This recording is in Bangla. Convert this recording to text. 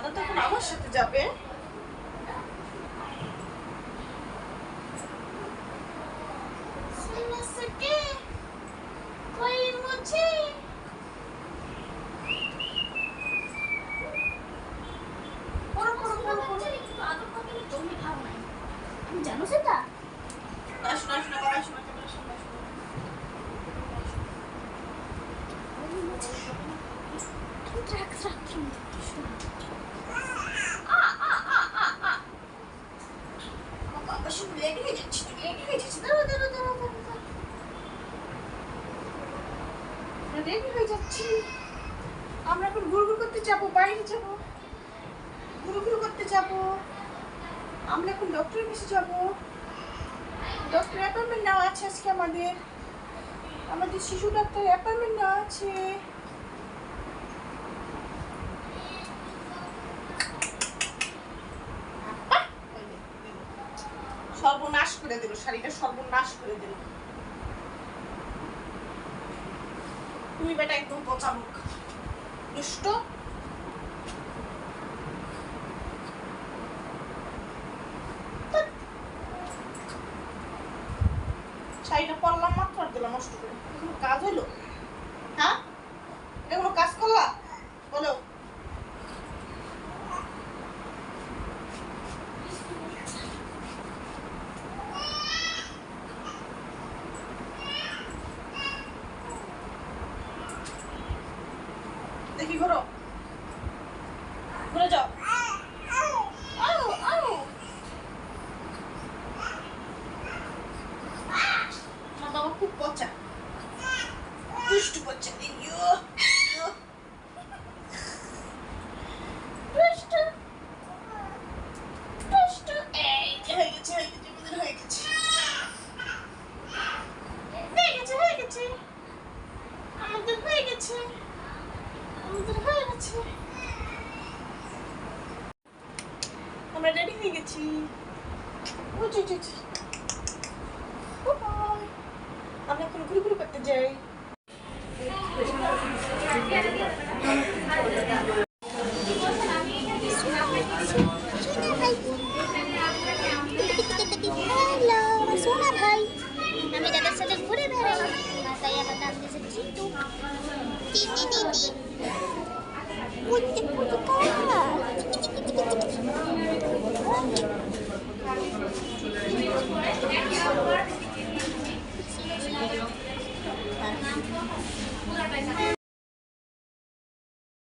দাদা তো এখন আমার সাথে যাবে। জানো সেটা রেডি হয়ে যাচ্ছি। আমরা এখন ঘুরঘুর করতে যাবো, বাইরে যাবো, ঘুরঘুর করতে যাবো। আমরা এখন ডক্টরের কাছে যাবো। ডক্টর অ্যাপয়েন্টমেন্ট নেওয়া আছে আজকে আমাদের শিশু ডাক্তার অ্যাপয়েন্টমেন্ট নেওয়া আছে। সর্বনাশ করে দিল, শাড়িটা সর্বনাশ করে দিল। তুমি বেটা একদম পচা মুখ, দুষ্ট। শাড়িটা পরলাম মাত্র আর দিলাম নষ্ট করে। কোনো কাজ হইলো? হ্যাঁ, এটা কোনো কাজ করলা? বলো। দেখি ঘুরো, ঘুরে যাও। আমার বাবা খুব পচা, দুষ্টু পচা। আমরা রেডি হয়ে গেছি। আমরা এখন ঘুরে ঘুরে করতে যাই। সোনা ভাই আমি দাদার সাথে ঘুরে বেড়াই, তাই আমার নাম দিয়েছে চিন্টু। টি টি টি টি।